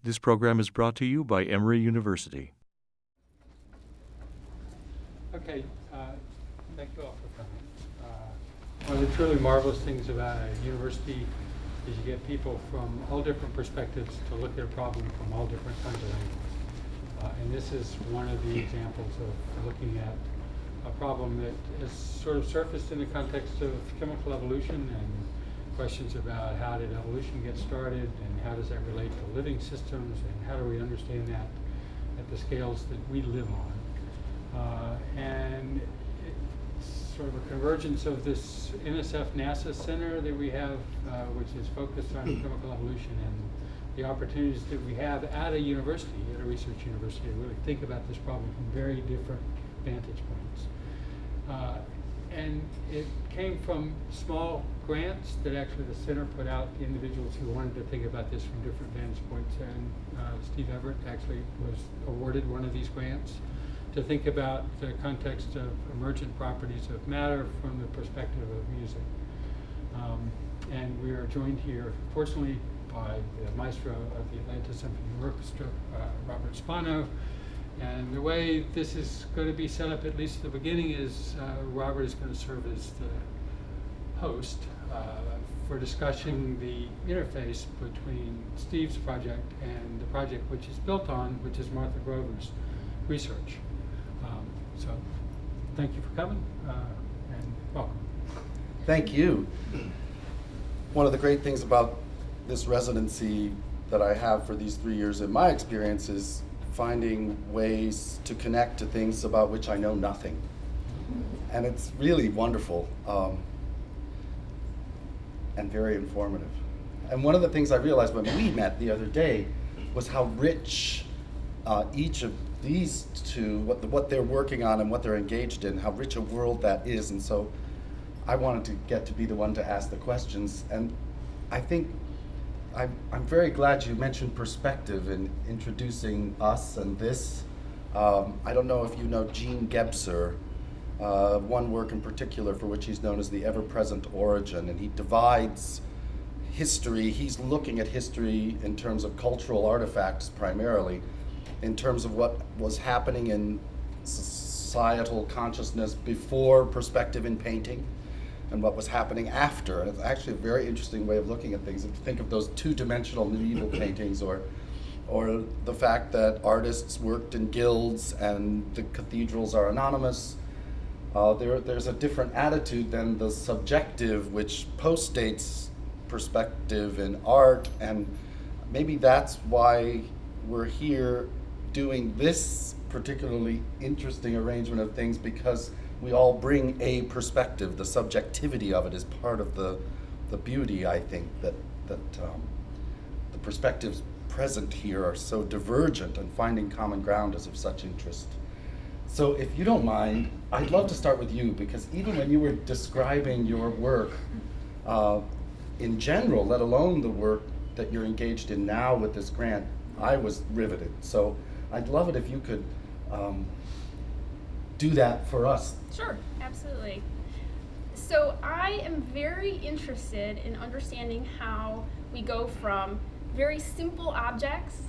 This program is brought to you by Emory University. Okay, thank you all for coming. One of the truly marvelous things about a university is you get people from all different perspectives to look at a problem from all different kinds of angles. And this is one of the examples of looking at a problem that is sort of surfaced in the context of chemical evolution and questions about how did evolution get started and how does that relate to living systems and how do we understand that at the scales that we live on. And it's sort of a convergence of this NSF-NASA center that we have, which is focused on chemical evolution, and the opportunities that we have at a university, at a research university, to really think about this problem from very different vantage points. And it came from small grants that actually the center put out to individuals who wanted to think about this from different vantage points. And Steve Everett actually was awarded one of these grants to think about the context of emergent properties of matter from the perspective of music. And we are joined here, fortunately, by the maestro of the Atlanta Symphony Orchestra, Robert Spano. And the way this is going to be set up, at least at the beginning, is Robert is going to serve as the host for discussing the interface between Steve's project and the project which is built on, which is Martha Grover's research. So thank you for coming and welcome. Thank you. One of the great things about this residency that I have for these 3 years in my experience is finding ways to connect to things about which I know nothing. And it's really wonderful and very informative. And one of the things I realized when we met the other day was how rich each of these two, what they're working on and what they're engaged in, how rich a world that is. And so I wanted to get to be the one to ask the questions. And I think I'm very glad you mentioned perspective in introducing us and this. I don't know if you know Gene Gebser, one work in particular for which he's known as the ever-present origin, and he divides history. He's looking at history in terms of cultural artifacts primarily, in terms of what was happening in societal consciousness before perspective in painting, and what was happening after. And it's actually a very interesting way of looking at things. If you think of those two-dimensional medieval paintings, or the fact that artists worked in guilds and the cathedrals are anonymous, there's a different attitude than the subjective, which postdates perspective in art. And maybe that's why we're here doing this particularly interesting arrangement of things, because we all bring a perspective. The subjectivity of it is part of the beauty, I think, that the perspectives present here are so divergent, and finding common ground is of such interest. So if you don't mind, I'd love to start with you, because even when you were describing your work in general, let alone the work that you're engaged in now with this grant, I was riveted. So I'd love it if you could do that for us. Sure, absolutely. So I am very interested in understanding how we go from very simple objects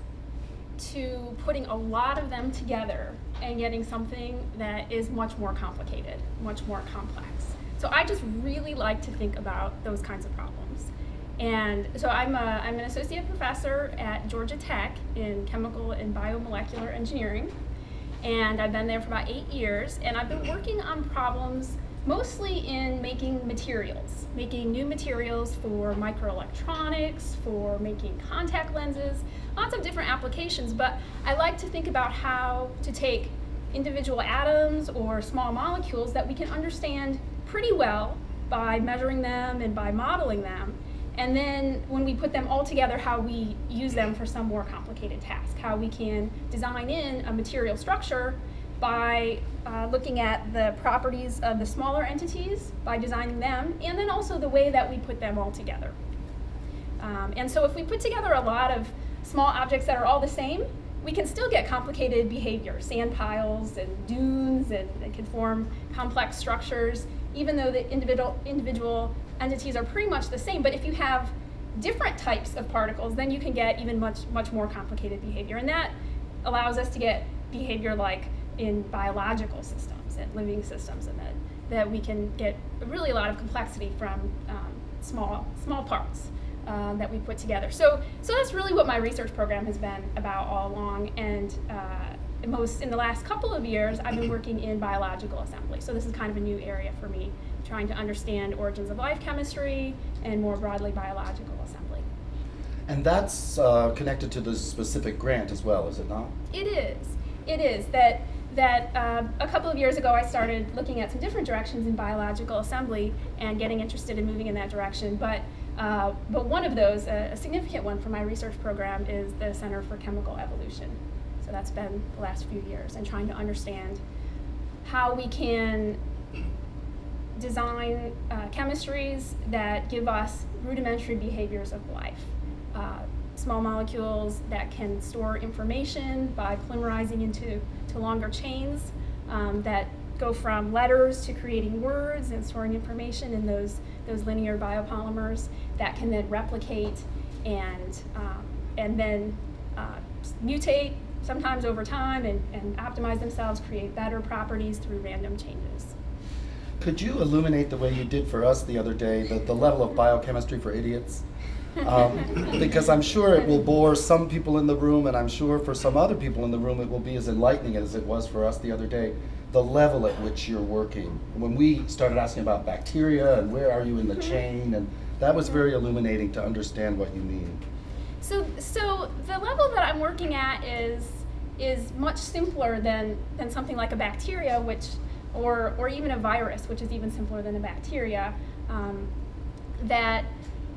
to putting a lot of them together and getting something that is much more complicated, much more complex. So I just really like to think about those kinds of problems. And so I'm an associate professor at Georgia Tech in chemical and biomolecular engineering. And I've been there for about 8 years, and I've been working on problems mostly in making materials, making new materials for microelectronics, for making contact lenses, lots of different applications. But I like to think about how to take individual atoms or small molecules that we can understand pretty well by measuring them and by modeling them. And then when we put them all together, how we use them for some more complicated task, how we can design in a material structure by looking at the properties of the smaller entities, by designing them, and then also the way that we put them all together. And so if we put together a lot of small objects that are all the same, we can still get complicated behavior, sand piles and dunes, and they can form complex structures, even though the individual entities are pretty much the same. But if you have different types of particles, then you can get even much more complicated behavior. And that allows us to get behavior like in biological systems and living systems, and that we can get really a lot of complexity from small parts that we put together. So that's really what my research program has been about all along. And in the last couple of years, I've been working in biological assembly. So this is kind of a new area for me, trying to understand origins of life chemistry and more broadly biological assembly. And that's connected to the specific grant as well, is it not? It is. That a couple of years ago I started looking at some different directions in biological assembly and getting interested in moving in that direction. But one of those, a significant one for my research program, is the Center for Chemical Evolution. So that's been the last few years, and trying to understand how we can design chemistries that give us rudimentary behaviors of life. Small molecules that can store information by polymerizing into longer chains that go from letters to creating words and storing information in those linear biopolymers that can then replicate and then mutate sometimes over time and optimize themselves, create better properties through random changes. Could you illuminate the way you did for us the other day, the level of biochemistry for idiots? Because I'm sure it will bore some people in the room, and I'm sure for some other people in the room it will be as enlightening as it was for us the other day, the level at which you're working. When we started asking about bacteria and where are you in the chain, and that was very illuminating to understand what you mean. So the level that I'm working at is much simpler than something like a bacteria, or even a virus, which is even simpler than a bacteria.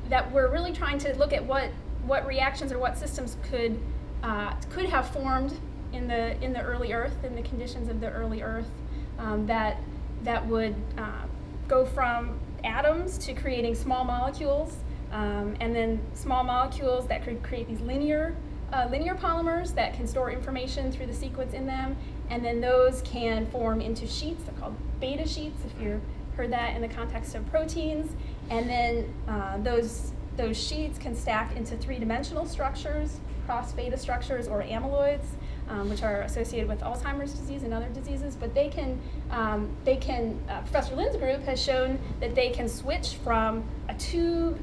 That we're really trying to look at what reactions or what systems could have formed in the early Earth, in the conditions of the early Earth, that would go from atoms to creating small molecules, and then small molecules that could create these linear polymers that can store information through the sequence in them, and then those can form into sheets. They're called beta sheets, if you've heard that in the context of proteins. And then those sheets can stack into three-dimensional structures, cross-beta structures, or amyloids, which are associated with Alzheimer's disease and other diseases. But they can Professor Lynn's group has shown that they can switch from a tube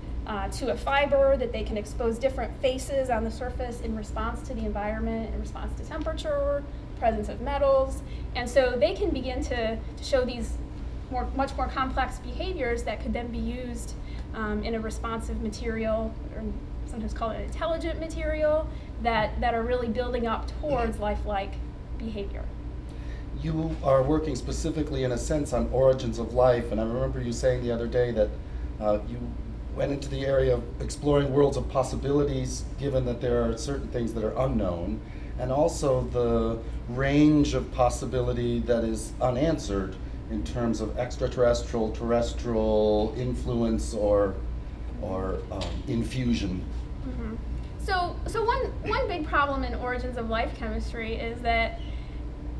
to a fiber, that they can expose different faces on the surface in response to the environment, in response to temperature, presence of metals. And so they can begin to show these much more complex behaviors that could then be used in a responsive material, or sometimes called an intelligent material, that are really building up towards lifelike behavior. You are working specifically, in a sense, on origins of life, and I remember you saying the other day that you went into the area of exploring worlds of possibilities, given that there are certain things that are unknown, and also the range of possibility that is unanswered in terms of extraterrestrial, terrestrial influence or infusion. Mm-hmm. So one big problem in origins of life chemistry is that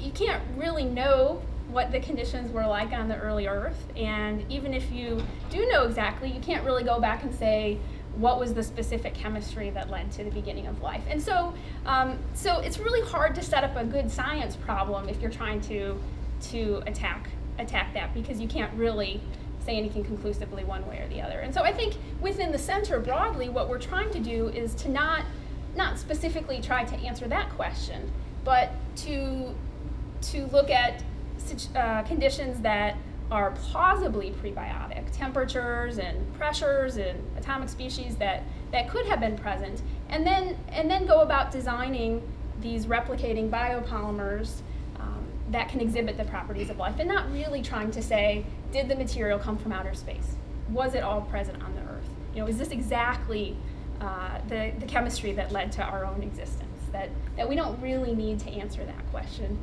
you can't really know what the conditions were like on the early Earth, and even if you do know exactly, you can't really go back and say what was the specific chemistry that led to the beginning of life. And so it's really hard to set up a good science problem if you're trying to attack that, because you can't really say anything conclusively one way or the other. And so I think within the center broadly, what we're trying to do is to not specifically try to answer that question, but to look at conditions that are plausibly prebiotic, temperatures and pressures and atomic species that could have been present, and then go about designing these replicating biopolymers that can exhibit the properties of life, and not really trying to say, did the material come from outer space? Was it all present on the Earth? Is this exactly the chemistry that led to our own existence? That we don't really need to answer that question,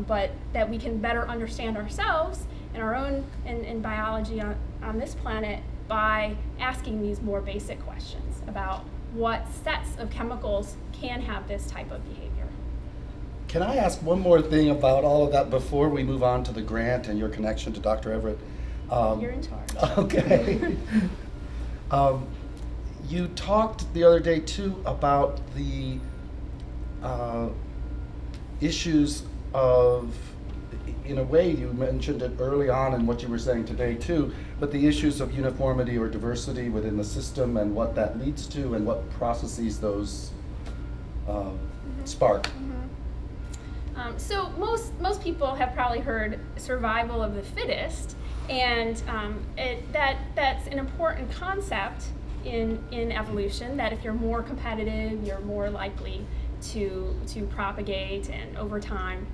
but that we can better understand ourselves and our own in biology on this planet by asking these more basic questions about what sets of chemicals can have this type of behavior. Can I ask one more thing about all of that before we move on to the grant and your connection to Dr. Everett? You're in charge. Okay. You talked the other day too about the issues of, in a way you mentioned it early on in what you were saying today too, but the issues of uniformity or diversity within the system and what that leads to and what processes those spark. So most people have probably heard survival of the fittest, and that's an important concept in evolution, that if you're more competitive, you're more likely to propagate, and over time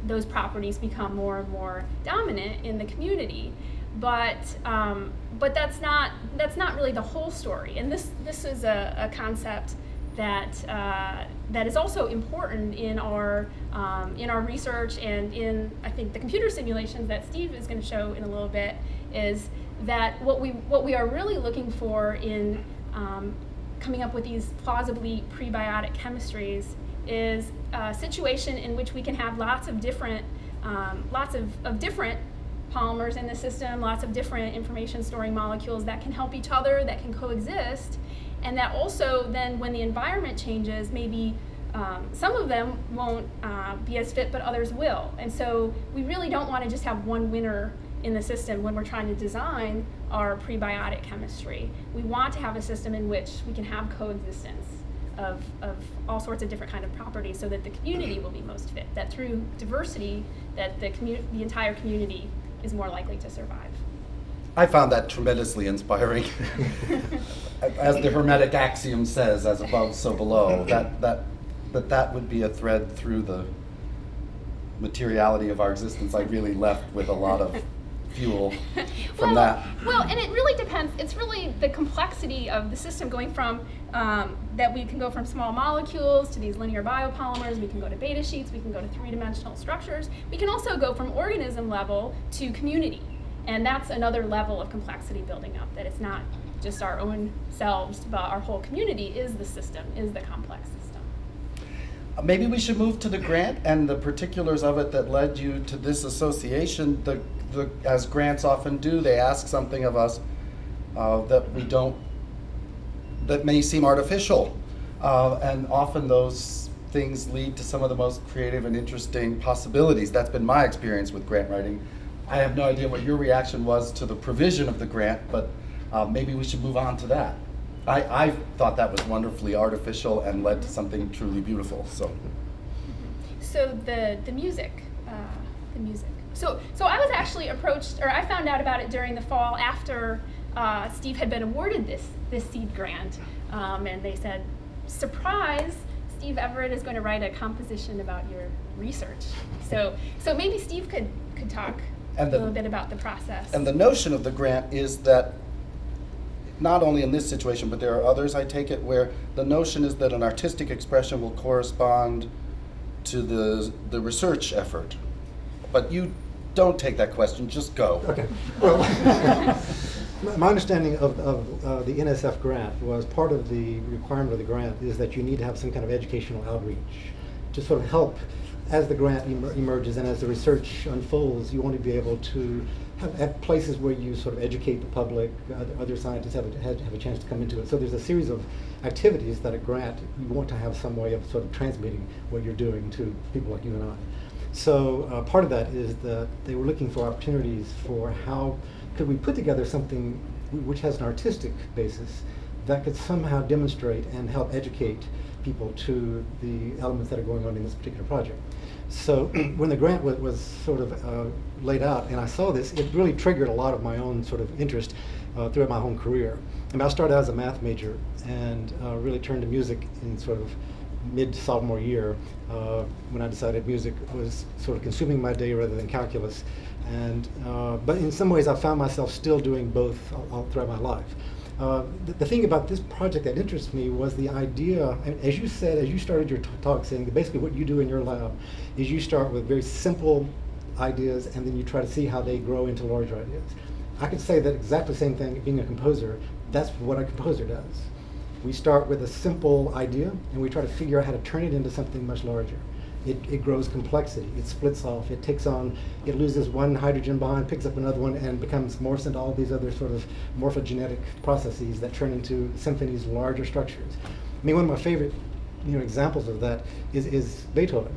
those properties become more and more dominant in the community. But that's not really the whole story, and this is a concept that is also important in our research, and in, I think, the computer simulations that Steve is going to show in a little bit, is that what we are really looking for in coming up with these plausibly prebiotic chemistries is a situation in which we can have lots of different polymers in the system, lots of different information storing molecules that can help each other, that can coexist, and that also then when the environment changes, maybe some of them won't be as fit, but others will. And so we really don't want to just have one winner in the system when we're trying to design our prebiotic chemistry. We want to have a system in which we can have coexistence of all sorts of different kind of properties, so that the community will be most fit, that through diversity that the entire community is more likely to survive. I found that tremendously inspiring. As the Hermetic axiom says, as above, so below, that would be a thread through the materiality of our existence. I really left with a lot of fuel from that. Well, and it really depends. It's really the complexity of the system, going from that we can go from small molecules to these linear biopolymers, we can go to beta sheets, we can go to three-dimensional structures. We can also go from organism level to community. And that's another level of complexity building up, that it's not just our own selves, but our whole community is the system, is the complex system. Maybe we should move to the grant and the particulars of it that led you to this association. As grants often do, they ask something of us that may seem artificial. And often those things lead to some of the most creative and interesting possibilities. That's been my experience with grant writing. I have no idea what your reaction was to the provision of the grant, but maybe we should move on to that. I thought that was wonderfully artificial and led to something truly beautiful. So the music. So I was actually approached, or I found out about it during the fall after Steve had been awarded this seed grant, and they said, surprise, Steve Everett is going to write a composition about your research. So maybe Steve could talk a little bit about the process. And the notion of the grant is that, not only in this situation, but there are others, I take it, where the notion is that an artistic expression will correspond to the research effort. But you don't take that question, just go. Okay. Well, my understanding of the NSF grant was part of the requirement of the grant is that you need to have some kind of educational outreach to sort of help as the grant emerges and as the research unfolds. You want to be able to have places where you sort of educate the public, other scientists have a chance to come into it. So there's a series of activities that a grant, you want to have some way of sort of transmitting what you're doing to people like you and I. So part of that is that they were looking for opportunities for how could we put together something which has an artistic basis that could somehow demonstrate and help educate people to the elements that are going on in this particular project. So when the grant was sort of laid out and I saw this, it really triggered a lot of my own sort of interest throughout my whole career. I mean, I started out as a math major and really turned to music in sort of mid-sophomore year when I decided music was sort of consuming my day rather than calculus. And but in some ways I found myself still doing both all throughout my life. The thing about this project that interests me was the idea, as you said, as you started your talk saying that basically what you do in your lab is you start with very simple ideas and then you try to see how they grow into larger ideas. I could say that exactly the same thing being a composer, that's what a composer does. We start with a simple idea and we try to figure out how to turn it into something much larger. it grows complexity, it splits off, it takes on, it loses one hydrogen bond, picks up another one, and morphs into all these other sort of morphogenetic processes that turn into symphonies, larger structures. I mean, one of my favorite examples of that is Beethoven,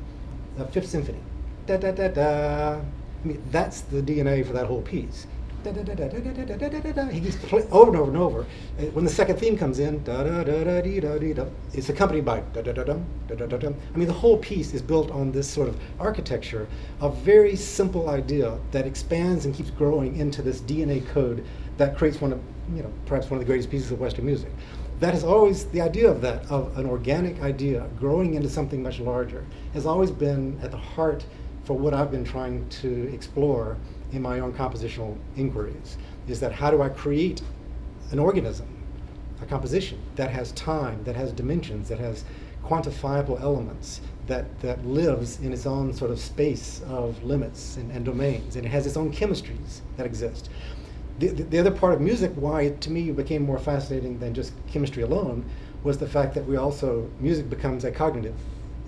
Fifth Symphony. Da da da da. I mean, that's the DNA for that whole piece. Da da da da da da da da da da da. He just plays over and over and over. When the second theme comes in, da da da da dee da dee da, it's accompanied by da da da dum da da da dum. I mean, the whole piece is built on this sort of architecture, a very simple idea that expands and keeps growing into this DNA code that creates one of, perhaps one of the greatest pieces of Western music. That is always the idea of that, of an organic idea growing into something much larger, has always been at the heart for what I've been trying to explore in my own compositional inquiries, is that how do I create an organism, a composition that has time, that has dimensions, that has quantifiable elements, that lives in its own sort of space of limits and domains, and it has its own chemistries that exist. The other part of music, why it to me became more fascinating than just chemistry alone, was the fact that music becomes a cognitive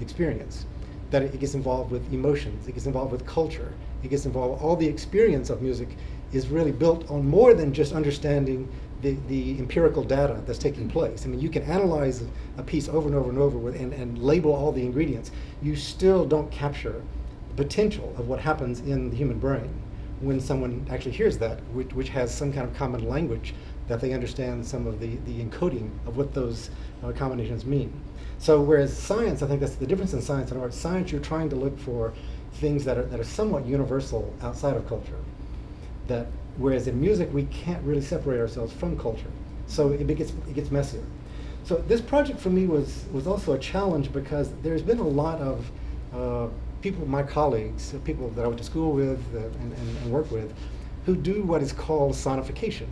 experience, that it gets involved with emotions, it gets involved with culture, it gets involved, all the experience of music is really built on more than just understanding the empirical data that's taking place. I mean, you can analyze a piece over and over and over and label all the ingredients. You still don't capture the potential of what happens in the human brain when someone actually hears that, which has some kind of common language that they understand some of the encoding of what those combinations mean. So whereas science, I think that's the difference in science and art. Science, you're trying to look for things that are somewhat universal outside of culture. Whereas in music, we can't really separate ourselves from culture. So it gets messier. So this project for me was also a challenge because there's been a lot of people, my colleagues, people that I went to school with and work with, who do what is called sonification.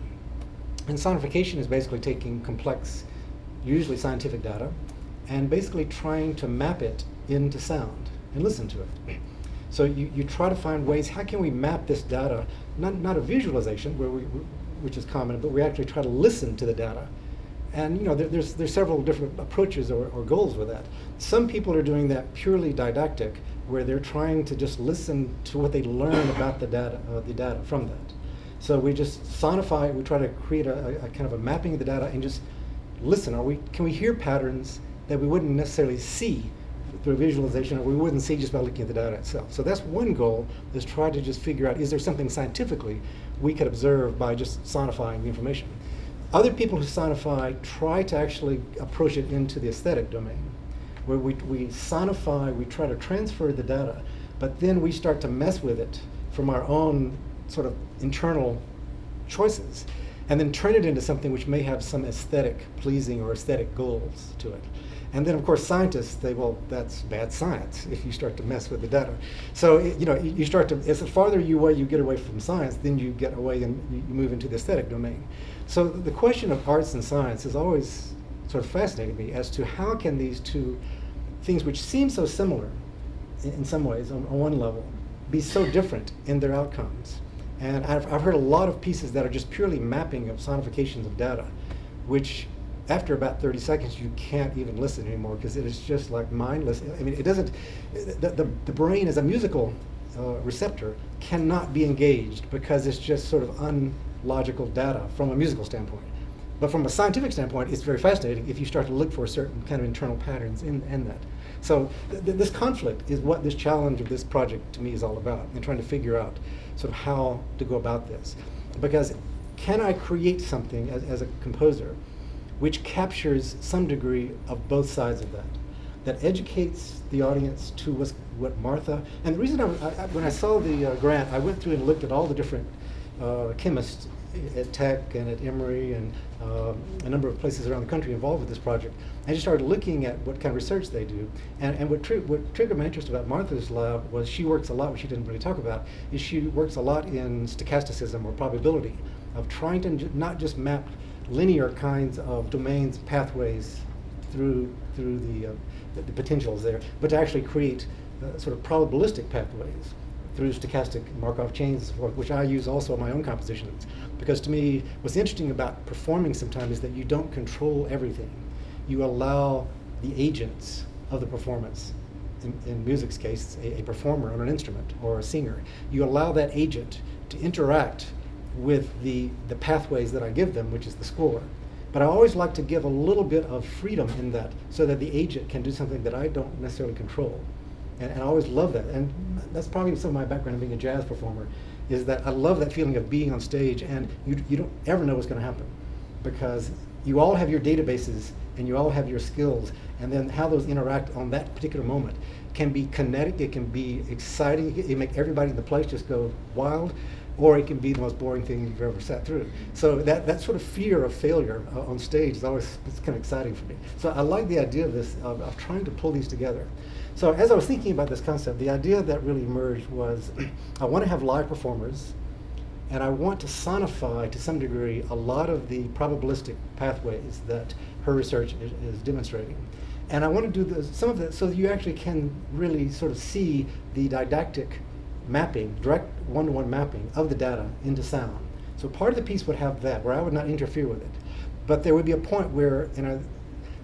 And sonification is basically taking complex, usually scientific data, and basically trying to map it into sound and listen to it. So you try to find ways, how can we map this data, not a visualization, which is common, but we actually try to listen to the data. And there's several different approaches or goals with that. Some people are doing that purely didactic, where they're trying to just listen to what they learn about the data from that. So we just sonify, we try to create a kind of a mapping of the data and just listen. Can we hear patterns that we wouldn't necessarily see through visualization, or we wouldn't see just by looking at the data itself? So that's one goal, is try to just figure out, is there something scientifically we could observe by just sonifying the information? Other people who sonify try to actually approach it into the aesthetic domain, where we sonify, we try to transfer the data, but then we start to mess with it from our own sort of internal choices, and then turn it into something which may have some aesthetic pleasing or aesthetic goals to it. And then, of course, scientists say, well, that's bad science if you start to mess with the data. So, you start to, as the farther you get away from science, then you get away and you move into the aesthetic domain. So the question of arts and science has always sort of fascinated me as to how can these two things, which seem so similar in some ways on one level, be so different in their outcomes. And I've heard a lot of pieces that are just purely mapping of sonifications of data, which after about 30 seconds, you can't even listen anymore because it is just like mindless. I mean, it doesn't, the brain as a musical receptor cannot be engaged because it's just sort of unlogical data from a musical standpoint. But from a scientific standpoint, it's very fascinating if you start to look for certain kind of internal patterns in that. So this conflict is what this challenge of this project to me is all about, and trying to figure out sort of how to go about this. Because can I create something as a composer which captures some degree of both sides of that educates the audience to what Martha, and the reason when I saw the grant, I went through and looked at all the different chemists at Tech and at Emory and a number of places around the country involved with this project. I just started looking at what kind of research they do. And what triggered my interest about Martha's lab was she works a lot, which she didn't really talk about, is she works a lot in stochasticism or probability, of trying to not just map linear kinds of domains, pathways through the potentials there, but to actually create sort of probabilistic pathways through stochastic Markov chains, which I use also in my own compositions. Because to me, what's interesting about performing sometimes is that you don't control everything. You allow the agents of the performance in music's case, a performer on an instrument or a singer. You allow that agent to interact with the pathways that I give them, which is the score. But I always like to give a little bit of freedom in that so that the agent can do something that I don't necessarily control. And I always love that. And that's probably some of my background in being a jazz performer, is that I love that feeling of being on stage and you don't ever know what's going to happen, because you all have your databases and you all have your skills, and then how those interact on that particular moment can be kinetic, it can be exciting, it can make everybody in the place just go wild, or it can be the most boring thing you've ever sat through. So that sort of fear of failure on stage is always, it's kind of exciting for me. So I like the idea of this, of trying to pull these together. So as I was thinking about this concept, the idea that really emerged was I want to have live performers, and I want to sonify to some degree a lot of the probabilistic pathways that her research is demonstrating. And I want to do some of that so that you actually can really sort of see the didactic mapping, direct one-to-one mapping of the data into sound. So part of the piece would have that, where I would not interfere with it. But there would be a point where,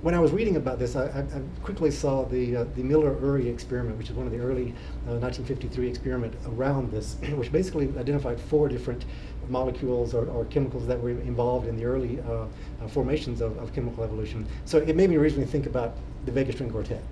when I was reading about this, I quickly saw the Miller-Urey experiment, which is one of the early 1953 experiment around this, which basically identified 4 different molecules or chemicals that were involved in the early formations of chemical evolution. So it made me originally think about the Vega String Quartet.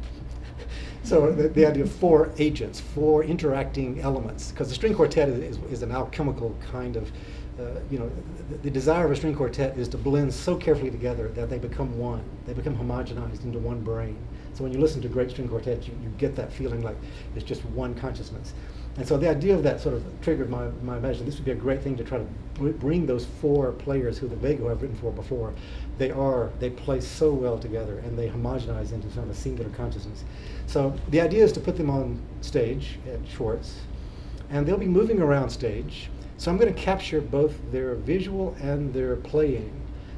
So the idea of 4 agents, 4 interacting elements, because the string quartet is an alchemical kind of, the desire of a string quartet is to blend so carefully together that they become one. They become homogenized into one brain. So when you listen to great string quartets, you get that feeling like it's just one consciousness. And so the idea of that sort of triggered my imagination. This would be a great thing to try to bring those 4 players who the Vega have written for before. They play so well together, and they homogenize into sort of a singular consciousness. So the idea is to put them on stage at Schwartz, and they'll be moving around stage. So I'm going to capture both their visual and their playing.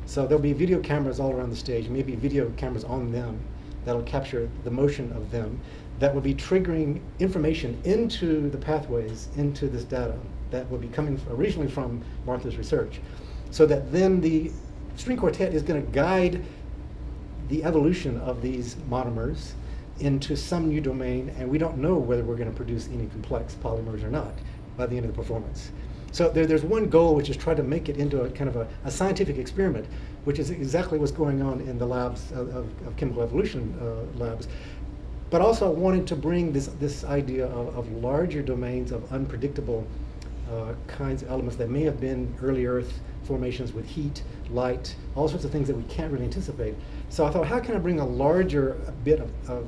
So there'll be video cameras all around the stage, maybe video cameras on them that'll capture the motion of them, that will be triggering information into the pathways, into this data that will be coming originally from Martha's research. So that then the string quartet is going to guide the evolution of these monomers into some new domain, and we don't know whether we're going to produce any complex polymers or not by the end of the performance. So there's one goal, which is try to make it into a kind of a scientific experiment, which is exactly what's going on in the labs of chemical evolution labs. But also wanted to bring this idea of larger domains of unpredictable kinds of elements that may have been early Earth formations with heat, light, all sorts of things that we can't really anticipate. So I thought, how can I bring a larger bit of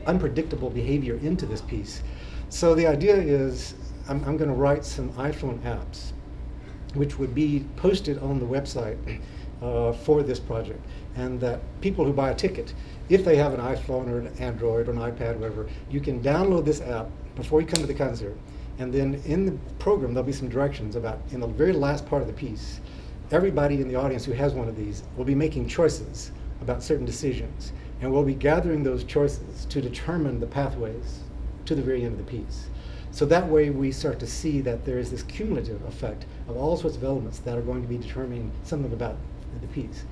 unpredictable behavior into this piece? So the idea is I'm going to write some iPhone apps, which would be posted on the website for this project, and that people who buy a ticket, if they have an iPhone or an Android or an iPad, whatever, you can download this app before you come to the concert, and then in the program there'll be some directions about, in the very last part of the piece, everybody in the audience who has one of these will be making choices about certain decisions, and we'll be gathering those choices to determine the pathways to the very end of the piece. So that way we start to see that there is this cumulative effect of all sorts of elements that are going to be determining something about the piece.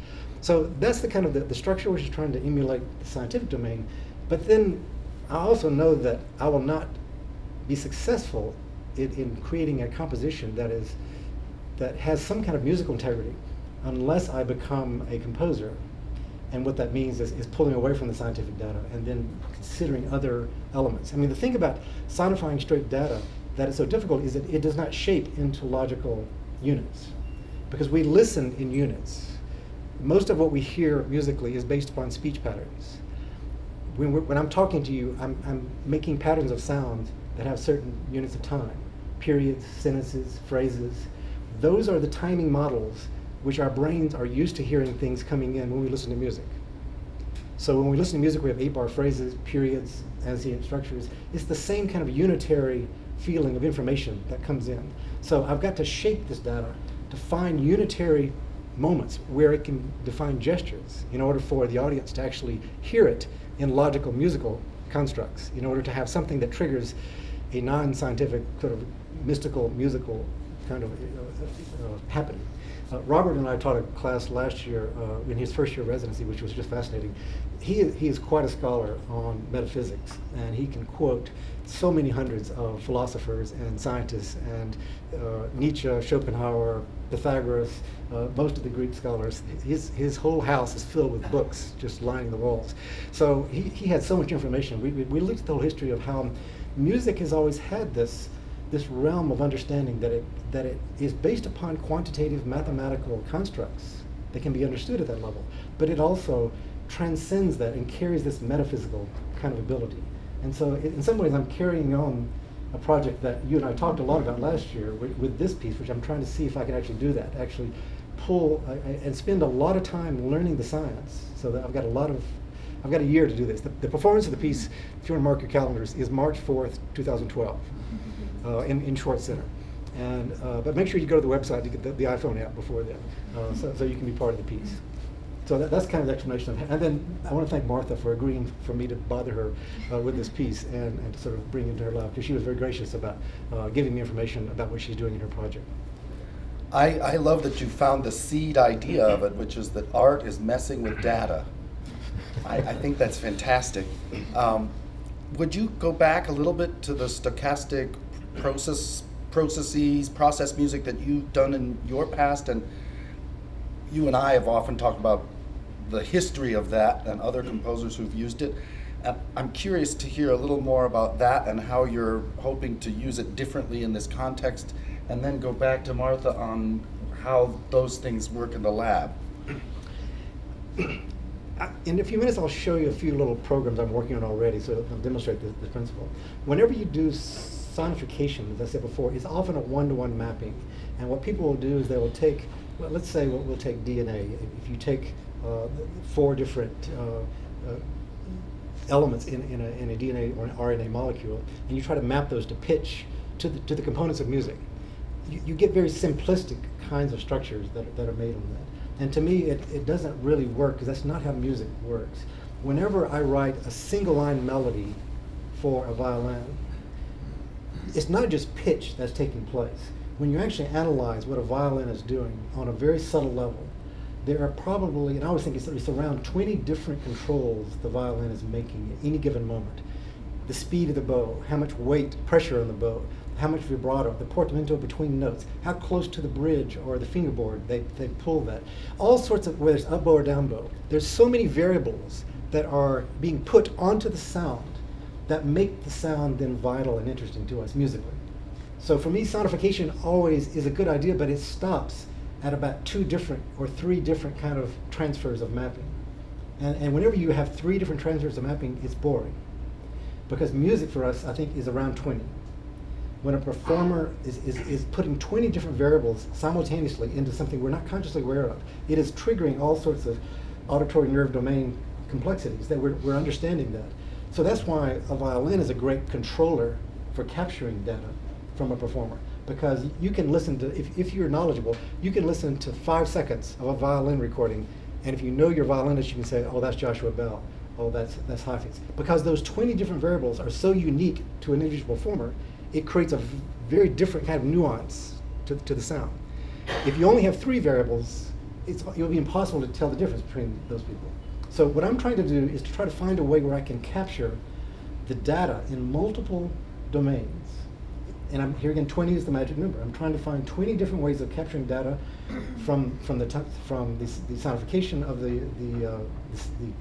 So that's the kind of the structure which is trying to emulate the scientific domain. But then I also know that I will not be successful in creating a composition that has some kind of musical integrity unless I become a composer. And what that means is pulling away from the scientific data and then considering other elements. I mean, the thing about sonifying straight data that is so difficult is that it does not shape into logical units, because we listen in units. Most of what we hear musically is based upon speech patterns. When I'm talking to you, I'm making patterns of sound that have certain units of time, periods, sentences, phrases. Those are the timing models which our brains are used to hearing things coming in when we listen to music. So when we listen to music, we have 8-bar phrases, periods, antecedent structures. It's the same kind of unitary feeling of information that comes in. So I've got to shape this data to find unitary moments where it can define gestures in order for the audience to actually hear it in logical musical constructs, in order to have something that triggers a non-scientific sort of mystical musical kind of happening. Robert and I taught a class last year in his first year of residency, which was just fascinating. he is quite a scholar on metaphysics, and he can quote so many hundreds of philosophers and scientists, and Nietzsche, Schopenhauer, Pythagoras, most of the Greek scholars. His whole house is filled with books just lining the walls. So he had so much information. We looked at the whole history of how music has always had this realm of understanding that it is based upon quantitative mathematical constructs that can be understood at that level, but it also transcends that and carries this metaphysical kind of ability. And so in some ways I'm carrying on a project that you and I talked a lot about last year with this piece, which I'm trying to see if I can actually do that, actually pull and spend a lot of time learning the science, so that I've got a year to do this. The performance of the piece, if you want to mark your calendars, is March 4th, 2012 in Schwartz Center. And, but make sure you go to the website to get the iPhone app before then, so you can be part of the piece. So that's kind of the explanation. And then I want to thank Martha for agreeing for me to bother her with this piece and to sort of bring it into her lab, because she was very gracious about giving me information about what she's doing in her project. I love that you found the seed idea of it, which is that art is messing with data. I think that's fantastic. Would you go back a little bit to the stochastic process music that you've done in your past? And you and I have often talked about the history of that and other composers who've used it. And I'm curious to hear a little more about that and how you're hoping to use it differently in this context, and then go back to Martha on how those things work in the lab. In a few minutes, I'll show you a few little programs I'm working on already, so I'll demonstrate the principle. Whenever you do sonification, as I said before, it's often a one-to-one mapping. And what people will do is they will take, well, let's say we'll take DNA. If you take 4 different elements in a DNA or an RNA molecule, and you try to map those to pitch to the components of music, you get very simplistic kinds of structures that are made on that. And to me, it doesn't really work, because that's not how music works. Whenever I write a single line melody for a violin, it's not just pitch that's taking place. When you actually analyze what a violin is doing on a very subtle level, there are probably, and I always think it's around 20 different controls the violin is making at any given moment. The speed of the bow, how much weight, pressure on the bow, how much vibrato, the portamento between notes, how close to the bridge or the fingerboard they pull that. All sorts of, whether it's up bow or down bow. There's so many variables that are being put onto the sound that make the sound then vital and interesting to us musically. So for me, sonification always is a good idea, but it stops at about 2 different or 3 different kind of transfers of mapping. And whenever you have 3 different transfers of mapping, it's boring. Because music for us, I think, is around 20. When a performer is putting 20 different variables simultaneously into something we're not consciously aware of, it is triggering all sorts of auditory nerve domain complexities that we're understanding that. So that's why a violin is a great controller for capturing data from a performer, because you can listen to, if you're knowledgeable, you can listen to 5 seconds of a violin recording, and if you know your violinist, you can say, oh, that's Joshua Bell, oh, that's Heifetz. Because those 20 different variables are so unique to an individual performer, it creates a very different kind of nuance to the sound. If you only have 3 variables, it'll be impossible to tell the difference between those people. So what I'm trying to do is to try to find a way where I can capture the data in multiple domains. And here again, 20 is the magic number. I'm trying to find 20 different ways of capturing data from the sonification of the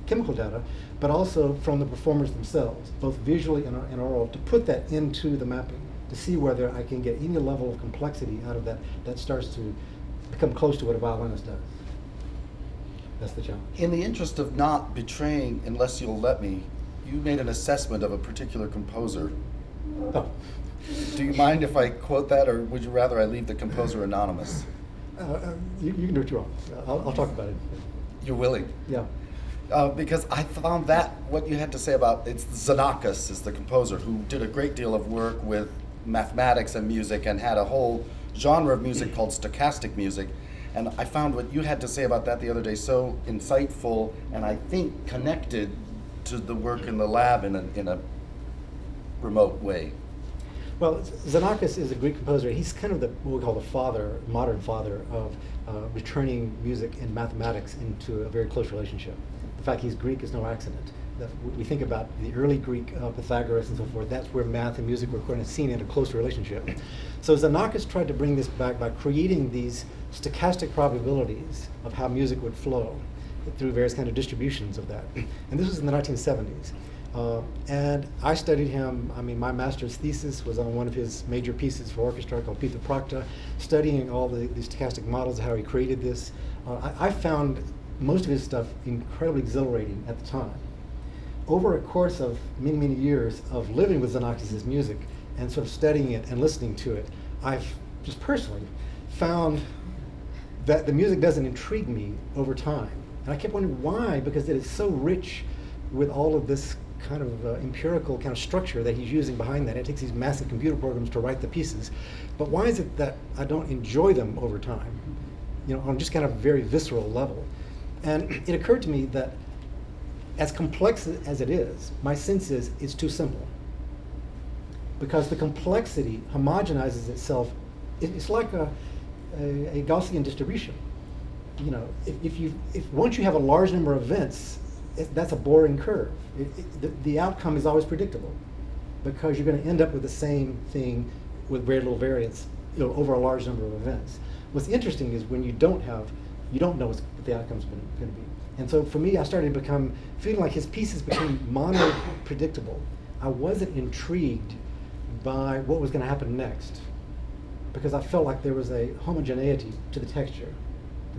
chemical data, but also from the performers themselves, both visually and oral, to put that into the mapping, to see whether I can get any level of complexity out of that starts to become close to what a violinist does. That's the challenge. In the interest of not betraying, unless you'll let me, you made an assessment of a particular composer. Oh. Do you mind if I quote that, or would you rather I leave the composer anonymous? You can do what you want. I'll talk about it. You're willing? Yeah. Because I found that what you had to say about, it's Xenakis is the composer who did a great deal of work with mathematics and music and had a whole genre of music called stochastic music. And I found what you had to say about that the other day so insightful, and I think connected to the work in the lab in a remote way. Well, Xenakis is a Greek composer. He's kind of what we call the father, modern father of returning music and mathematics into a very close relationship. In fact, he's Greek is no accident. We think about the early Greek Pythagoras and so forth. That's where math and music were kind of seen in a closer relationship. So Xenakis tried to bring this back by creating these stochastic probabilities of how music would flow through various kind of distributions of that. And this was in the 1970s. And I studied him. I mean, my master's thesis was on one of his major pieces for orchestra called Pitha Prakta, studying all the stochastic models, how he created this. I found most of his stuff incredibly exhilarating at the time. Over a course of many, many years of living with Xenakis' music and sort of studying it and listening to it, I've just personally found that the music doesn't intrigue me over time. And I kept wondering why, because it is so rich with all of this kind of empirical kind of structure that he's using behind that. It takes these massive computer programs to write the pieces. But why is it that I don't enjoy them over time, you know, on just kind of a very visceral level? And it occurred to me that as complex as it is, my sense is it's too simple. Because the complexity homogenizes itself. It's like a Gaussian distribution. You know, if once you have a large number of events, that's a boring curve. The outcome is always predictable because you're going to end up with the same thing with very little variance, you know, over a large number of events. What's interesting is when you don't know what the outcome's going to be. And so for me, I started to feeling like his pieces became mono-predictable. I wasn't intrigued by what was going to happen next because I felt like there was a homogeneity to the texture,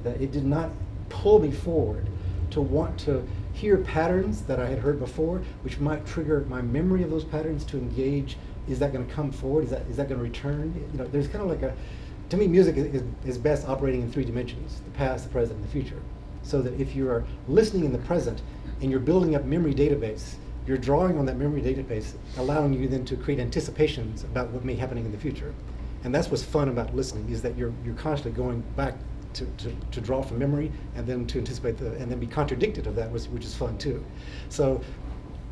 that it did not pull me forward to want to hear patterns that I had heard before, which might trigger my memory of those patterns to engage. Is that going to come forward? Is that going to return? You know, there's kind of like to me, music is best operating in 3 dimensions: the past, the present, and the future. So that if you are listening in the present and you're building up memory database, you're drawing on that memory database, allowing you then to create anticipations about what may be happening in the future. And that's what's fun about listening, is that you're constantly going back to draw from memory and then to anticipate and then be contradicted of that, which is fun too. So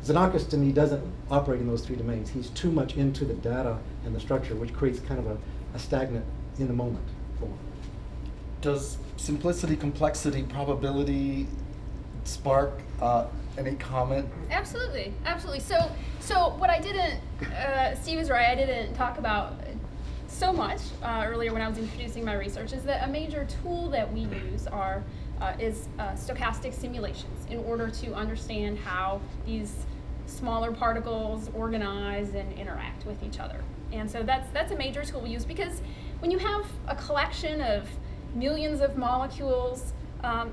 Xenakis to me doesn't operate in those 3 domains. He's too much into the data and the structure, which creates kind of a stagnant in the moment form. Does simplicity, complexity, probability spark any comment? Absolutely. So what I didn't, Steve is right, I didn't talk about so much earlier when I was introducing my research, is that a major tool that we use is stochastic simulations in order to understand how these smaller particles organize and interact with each other. And so that's a major tool we use, because when you have a collection of millions of molecules,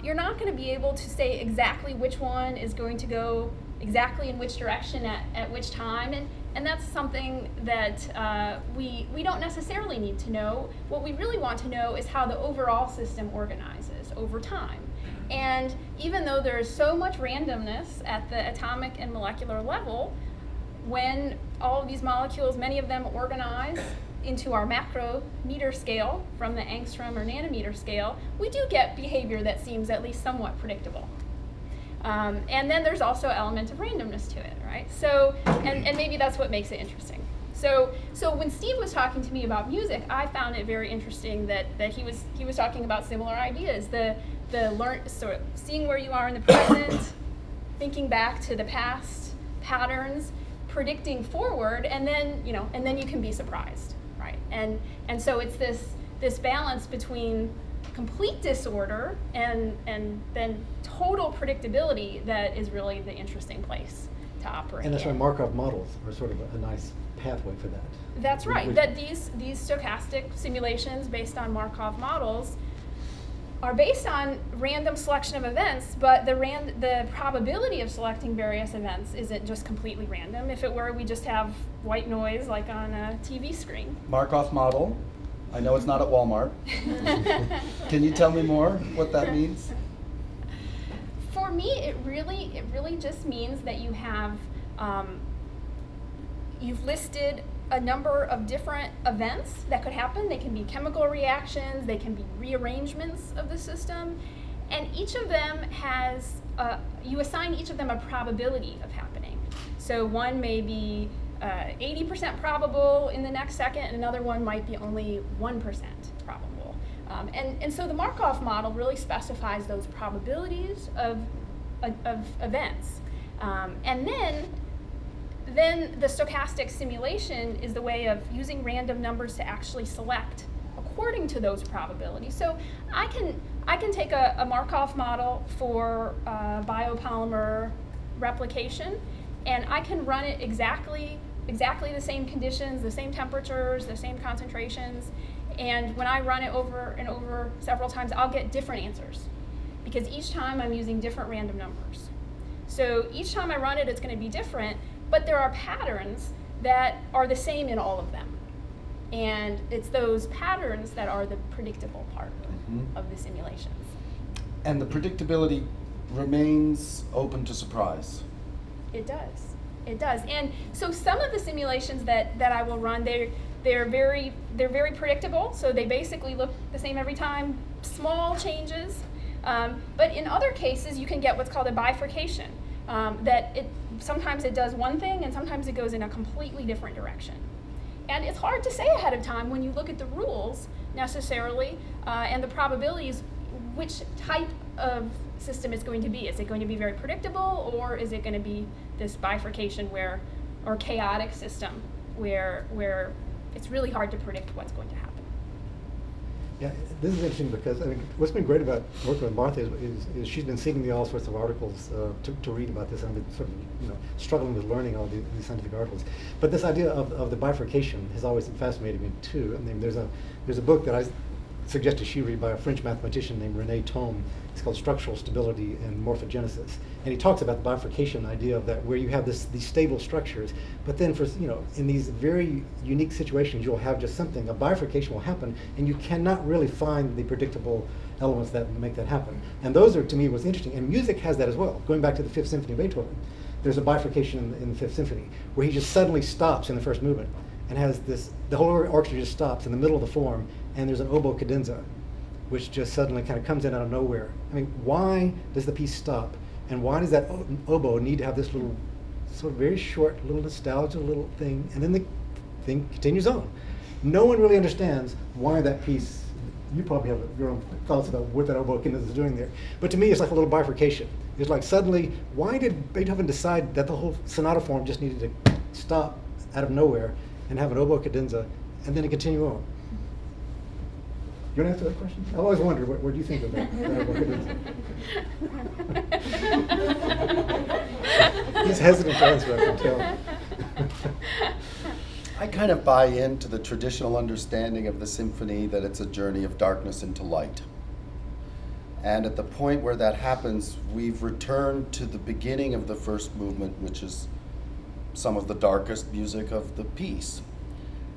you're not going to be able to say exactly which one is going to go exactly in which direction at which time, and that's something that we don't necessarily need to know. What we really want to know is how the overall system organizes over time. And even though there's so much randomness at the atomic and molecular level, when all of these molecules, many of them organize into our macrometer scale from the angstrom or nanometer scale, we do get behavior that seems at least somewhat predictable. And then there's also an element of randomness to it, right? So, and maybe that's what makes it interesting. So when Steve was talking to me about music, I found it very interesting that he was talking about similar ideas. So seeing where you are in the present, thinking back to the past patterns, predicting forward, and then you can be surprised, right? And so it's this balance between complete disorder and then total predictability that is really the interesting place to operate. And that's why Markov models are sort of a nice pathway for that. That's right. That these stochastic simulations based on Markov models are based on random selection of events, but the probability of selecting various events isn't just completely random. If it were, we just have white noise like on a TV screen. Markov model. I know it's not at Walmart. Can you tell me more what that means? For me, it really just means that you have you've listed a number of different events that could happen. They can be chemical reactions, they can be rearrangements of the system, and each of them has, you assign each of them a probability of happening. So one may be 80% probable in the next second, and another one might be only 1% probable. And so the Markov model really specifies those probabilities of of events. And then the stochastic simulation is the way of using random numbers to actually select according to those probabilities. So I can take a Markov model for biopolymer replication, and I can run it exactly the same conditions, the same temperatures, the same concentrations. And when I run it over and over several times, I'll get different answers, because each time I'm using different random numbers. So each time I run it, it's going to be different, but there are patterns that are the same in all of them. And it's those patterns that are the predictable part of the simulations. And the predictability remains open to surprise. It does. It does. And so some of the simulations that I will run, they're very predictable. So they basically look the same every time, small changes. But in other cases, you can get what's called a bifurcation. Sometimes it does one thing, and sometimes it goes in a completely different direction. And it's hard to say ahead of time when you look at the rules necessarily and the probabilities which type of system it's going to be. Is it going to be very predictable, or is it going to be this bifurcation or chaotic system where it's really hard to predict what's going to happen? Yeah, this is interesting because, I mean, what's been great about working with Martha is she's been sending me all sorts of articles to read about this. I've been sort of, struggling with learning all these scientific articles. But this idea of the bifurcation has always fascinated me too. I mean, there's a book that I suggested she read by a French mathematician named René Thom. It's called Structural Stability and Morphogenesis. And he talks about the bifurcation idea of that, where you have these stable structures, but then for, in these very unique situations, you'll have just something, a bifurcation will happen, and you cannot really find the predictable elements that make that happen. And those are, to me, what's interesting. And music has that as well. Going back to the Fifth Symphony of Beethoven, there's a bifurcation in the Fifth Symphony, where he just suddenly stops in the first movement, and has the whole orchestra just stops in the middle of the form, and there's an oboe cadenza, which just suddenly kind of comes in out of nowhere. I mean, why does the piece stop? And why does that oboe need to have this little, sort of very short, little nostalgia little thing, and then the thing continues on? No one really understands why that piece, you probably have your own thoughts about what that oboe cadenza is doing there. But to me, it's like a little bifurcation. It's like suddenly, why did Beethoven decide that the whole sonata form just needed to stop out of nowhere and have an oboe cadenza, and then to continue on? You want to answer that question? I always wondered, what do you think of that? He's hesitant to answer, I can tell. I kind of buy into the traditional understanding of the symphony that it's a journey of darkness into light. And at the point where that happens, we've returned to the beginning of the first movement, which is some of the darkest music of the piece.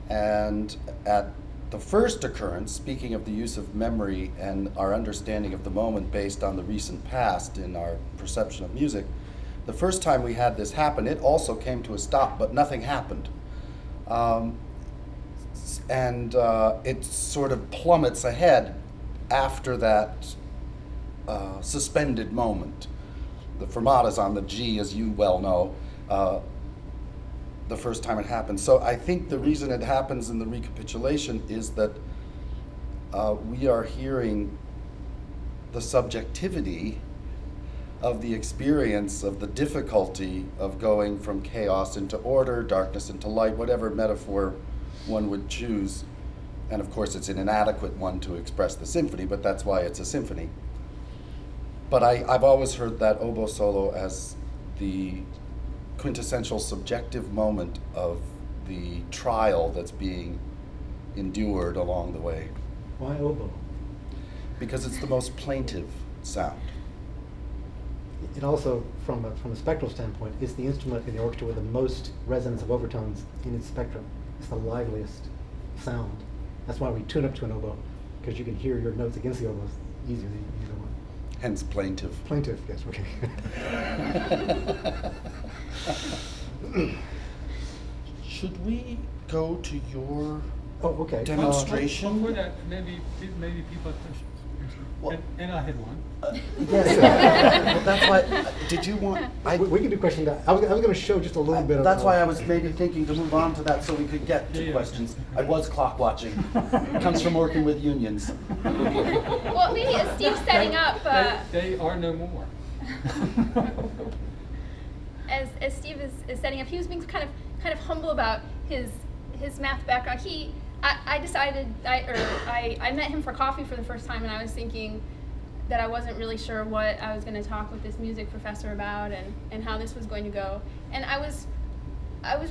And at the first occurrence, speaking of the use of memory and our understanding of the moment based on the recent past in our perception of music, the first time we had this happen, it also came to a stop, but nothing happened. It sort of plummets ahead after that suspended moment. The fermata's on the G, as you well know, the first time it happens. So I think the reason it happens in the recapitulation is that we are hearing the subjectivity of the experience of the difficulty of going from chaos into order, darkness into light, whatever metaphor one would choose. And of course it's an inadequate one to express the symphony, but that's why it's a symphony. But I've always heard that oboe solo as the quintessential subjective moment of the trial that's being endured along the way. Why oboe? Because it's the most plaintive sound. It also, from a spectral standpoint, is the instrument in the orchestra with the most resonance of overtones in its spectrum. It's the liveliest sound. That's why we tune up to an oboe, because you can hear your notes against the oboes easier than either one. Hence plaintive. Plaintive, yes, okay. Should we go to your okay. demonstration? Before that, maybe people have questions. Well- And I had one. Yes. That's why. Did you want? We can do question time. I was going to show just a little bit of. That's why I was maybe thinking to move on to that so we could get to Yeah. questions. I was clock watching. It comes from working with unions. Well, maybe as Steve's setting up. They are no more. As Steve is setting up, he was being kind of humble about his math background. I met him for coffee for the first time, and I was thinking that I wasn't really sure what I was going to talk with this music professor about and how this was going to go. And I was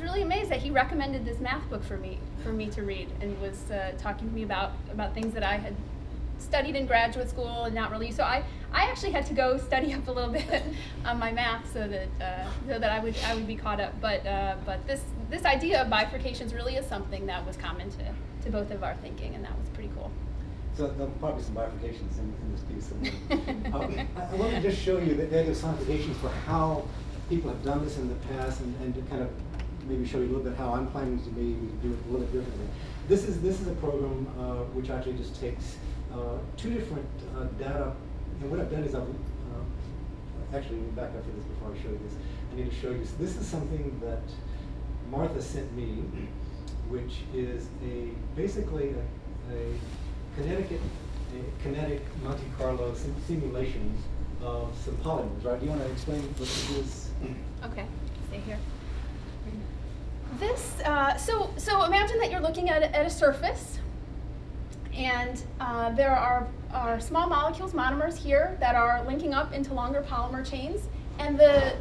really amazed that he recommended this math book for me to read, and was talking to me about things that I had studied in graduate school and not really. So I actually had to go study up a little bit on my math so that I would be caught up. But this idea of bifurcations really is something that was common to both of our thinking, and that was pretty cool. So there'll probably be some bifurcations in this piece. I want to just show you the sonifications for how people have done this in the past, and to kind of maybe show you a little bit how I'm planning to maybe do it a little bit differently. This is a program which actually just takes two different data, and what I've done is I've actually back up for this before I show you this. I need to show you. So this is something that Martha sent me, which is basically a kinetic Monte Carlo simulation of some polymers. Right? Do you want to explain what this is? Okay, stay here. This so imagine that you're looking at a surface. And there are small molecules, monomers here, that are linking up into longer polymer chains. And the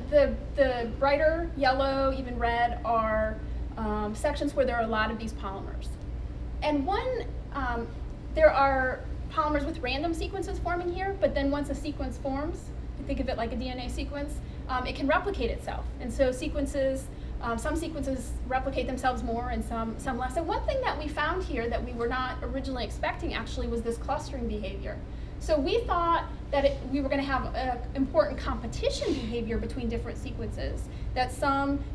brighter yellow, even red, are sections where there are a lot of these polymers. And there are polymers with random sequences forming here, but then once a sequence forms, you think of it like a DNA sequence, it can replicate itself. And so some sequences replicate themselves more and some less. And one thing that we found here that we were not originally expecting actually was this clustering behavior. So we thought that we were going to have important competition behavior between different sequences. That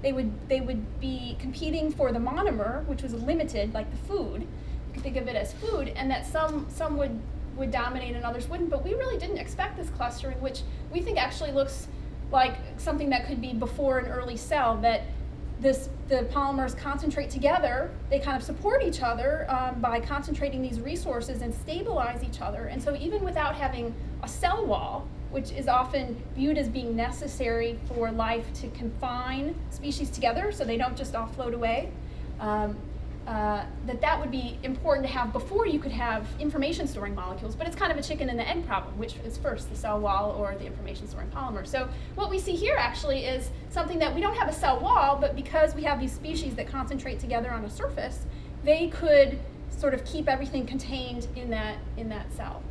they would be competing for the monomer, which was limited, like the food. You could think of it as food, and that some would dominate and others wouldn't. But we really didn't expect this clustering, which we think actually looks like something that could be before an early cell, that the polymers concentrate together, they kind of support each other by concentrating these resources and stabilize each other. And so even without having a cell wall, which is often viewed as being necessary for life to confine species together so they don't just all float away, that would be important to have before you could have information storing molecules. But it's kind of a chicken and the egg problem, which is first, the cell wall or the information storing polymer. So what we see here actually is something that we don't have a cell wall, but because we have these species that concentrate together on a surface, they could sort of keep everything contained in that cell.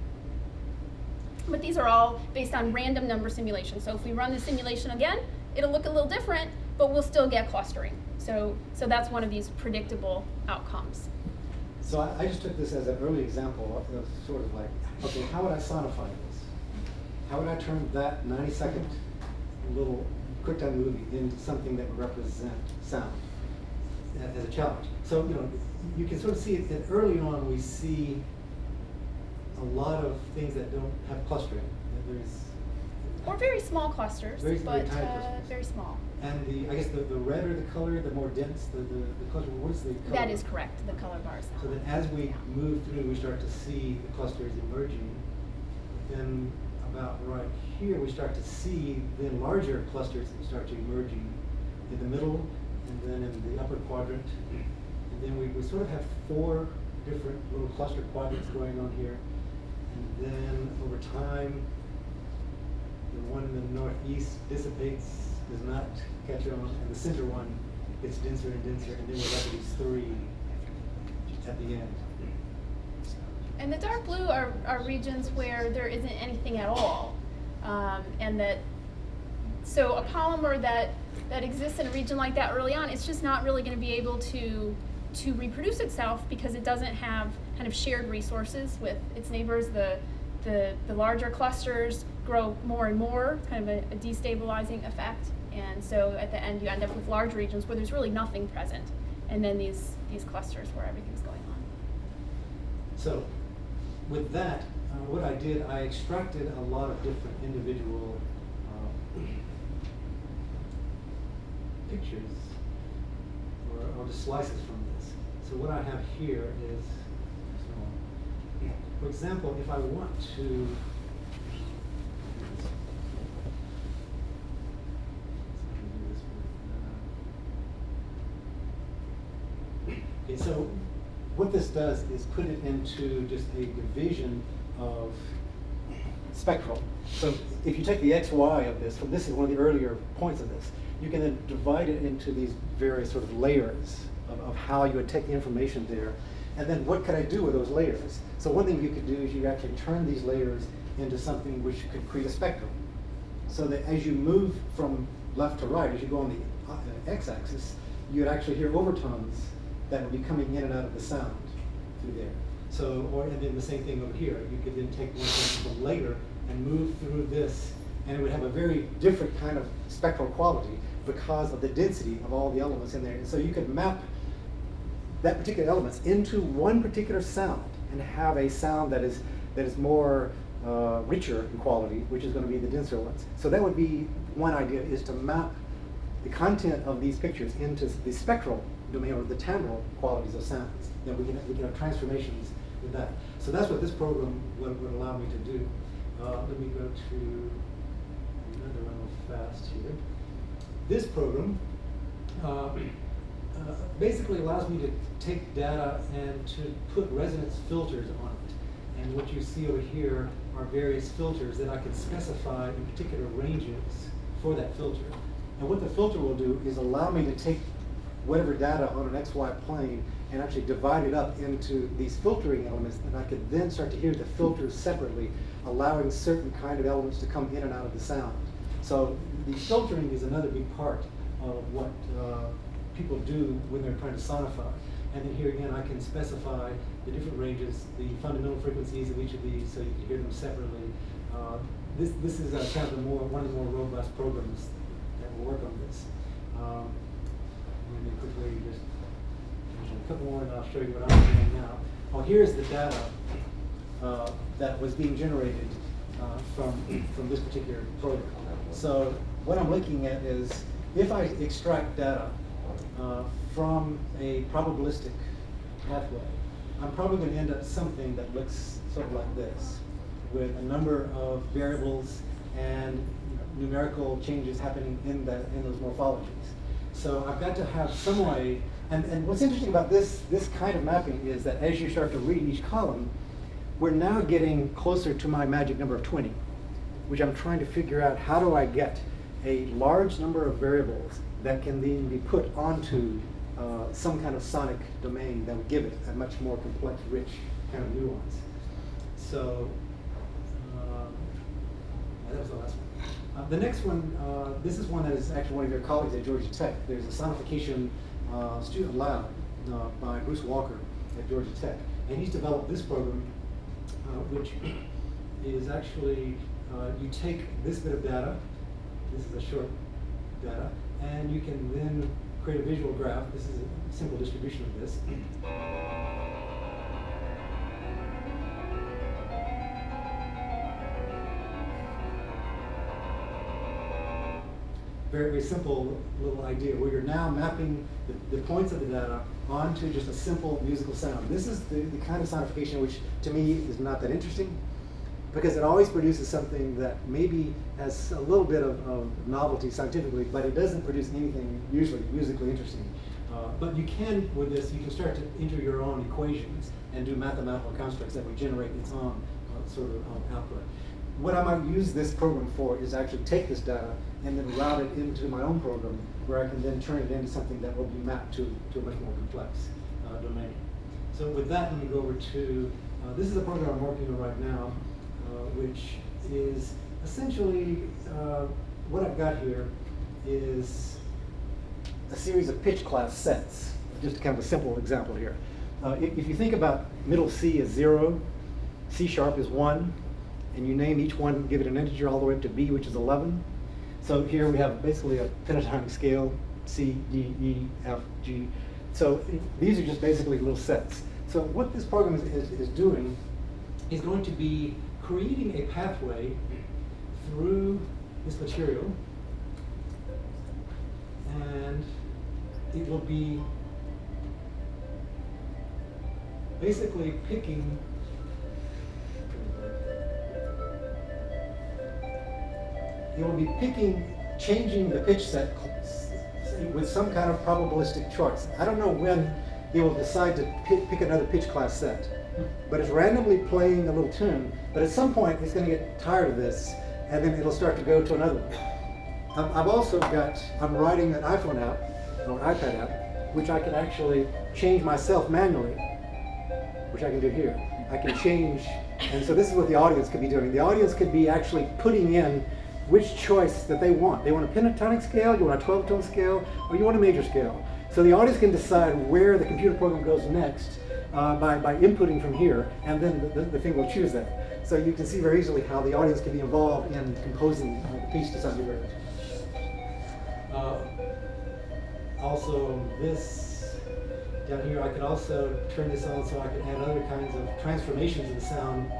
But these are all based on random number simulations. So if we run the simulation again, it'll look a little different, but we'll still get clustering. So that's one of these predictable outcomes. So I just took this as an early example of sort of like, okay, how would I sonify this? How would I turn that 90-second little QuickTime movie into something that would represent sound as a challenge? So you can sort of see it that early on we see a lot of things that don't have clustering. Or very small clusters, very but tiny clusters. very small. And I guess the redder the color, the more dense the cluster. What's the color? That is correct, the color bars. So then as we move through, we start to see the clusters emerging. Then about right here, we start to see the larger clusters that start to emerging in the middle, and then in the upper quadrant. And then we sort of have 4 different little cluster quadrants going on here. And then over time, the one in the northeast dissipates, does not catch on, and the center one gets denser and denser, and then we're left with these 3 at the end. And the dark blue are regions where there isn't anything at all. So a polymer that exists in a region like that early on, it's just not really going to be able to reproduce itself because it doesn't have kind of shared resources with its neighbors. The larger clusters grow more and more, kind of a destabilizing effect. And so at the end you end up with large regions where there's really nothing present. And then these clusters where everything's going on. So with that, what I did, I extracted a lot of different individual pictures or just slices from this. So what I have here is, for example, if I want to, Okay, so what this does is put it into just a division of spectral. So if you take the XY of this, this is one of the earlier points of this, you can then divide it into these various sort of layers of how you would take the information there. And then what could I do with those layers? So one thing you could do is you actually turn these layers into something which could create a spectrum. So that as you move from left to right, as you go on the x-axis, you would actually hear overtones that would be coming in and out of the sound through there. So, and then the same thing over here. You could then take one from later and move through this, and it would have a very different kind of spectral quality because of the density of all the elements in there. And so you could map that particular elements into one particular sound and have a sound that is more richer in quality, which is going to be the denser ones. So that would be one idea, is to map the content of these pictures into the spectral domain or the timbral qualities of sounds. Then we can have transformations with that. So that's what this program would allow me to do. Let me go to another one real fast here. This program basically allows me to take data and to put resonance filters on it. And what you see over here are various filters that I can specify in particular ranges for that filter. And what the filter will do is allow me to take whatever data on an XY plane and actually divide it up into these filtering elements, and I could then start to hear the filters separately, allowing certain kind of elements to come in and out of the sound. So the filtering is another big part of what people do when they're trying to sonify. And then here again, I can specify the different ranges, the fundamental frequencies of each of these, so you can hear them separately. This is kind of one of the more robust programs that will work on this. Let me quickly just mention a couple more, and I'll show you what I'm doing now. Well, here's the data that was being generated from this particular program. So what I'm looking at is, if I extract data from a probabilistic pathway, I'm probably going to end up something that looks sort of like this, with a number of variables and numerical changes happening in those morphologies. So I've got to have some way, and what's interesting about this kind of mapping is that as you start to read each column, we're now getting closer to my magic number of 20, which I'm trying to figure out, how do I get a large number of variables that can then be put onto some kind of sonic domain that would give it a much more complex, rich kind of nuance. So that was the last one. The next one, this is one that is actually one of your colleagues at Georgia Tech. There's a Sonification student lab by Bruce Walker at Georgia Tech. And he's developed this program, which is actually, you take this bit of data, this is a short data, and you can then create a visual graph. This is a simple distribution of this. Very, very simple little idea where you're now mapping the points of the data onto just a simple musical sound. This is the kind of sonification which to me is not that interesting, because it always produces something that maybe has a little bit of novelty scientifically, but it doesn't produce anything usually musically interesting. But you can, with this, you can start to enter your own equations and do mathematical constructs that would generate its own sort of output. What I might use this program for is actually take this data and then route it into my own program, where I can then turn it into something that will be mapped to a much more complex domain. So with that, let me go over to, this is a program I'm working on right now, which is essentially, what I've got here is a series of pitch class sets. Just kind of a simple example here. If you think about middle C as 0, C sharp is 1, and you name each one, give it an integer all the way up to B, which is 11. So here we have basically a pentatonic scale, C, D, E, F, G. So these are just basically little sets. So what this program is doing is going to be creating a pathway through this material, and it will be basically picking changing the pitch set with some kind of probabilistic choice. I don't know when it will decide to pick another pitch class set. But it's randomly playing a little tune, but at some point it's going to get tired of this, and then it'll start to go to another one. I've also I'm writing an iPhone app, or an iPad app, which I can actually change myself manually, which I can do here. I can change, and so this is what the audience could be doing. The audience could be actually putting in which choice that they want. They want a pentatonic scale, you want a 12-tone scale, or you want a major scale. So the audience can decide where the computer program goes next by inputting from here, and then the thing will choose that. So you can see very easily how the audience can be involved in composing the piece to some degree. Also, this down here, I could also turn this on so I could add other kinds of transformations of the sound.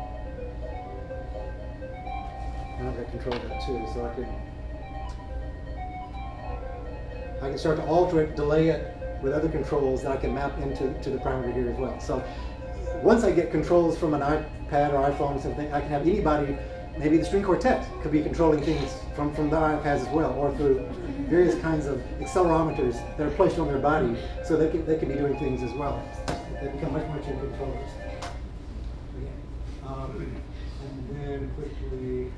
And I've got control of that too, so I can start to alter it, delay it with other controls that I can map into the parameter here as well. So once I get controls from an iPad or iPhone or something, I can have anybody, maybe the string quartet could be controlling things from the iPads as well, or through various kinds of accelerometers that are placed on their body, so they can be doing things as well. They become much in controllers. And then quickly,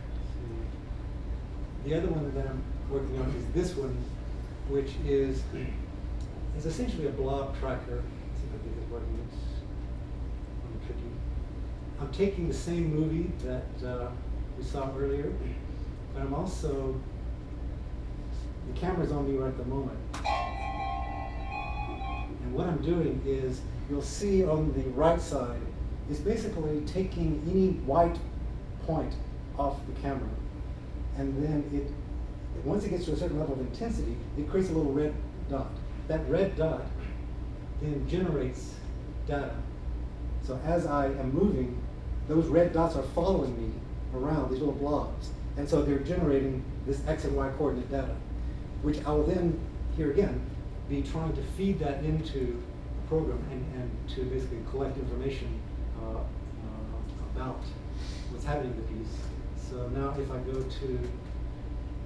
the other one that I'm working on is this one, which is essentially a blob tracker. Let's see if I can get it working. It's tricky. I'm taking the same movie that we saw earlier, but I'm also, the camera's on me right at the moment. And what I'm doing is, you'll see on the right side, is basically taking any white point off the camera. And then once it gets to a certain level of intensity, it creates a little red dot. That red dot then generates data. So as I am moving, those red dots are following me around, these little blobs. And so they're generating this X and Y coordinate data, which I will then, here again, be trying to feed that into the program and to basically collect information about what's happening in the piece. So now if I go to,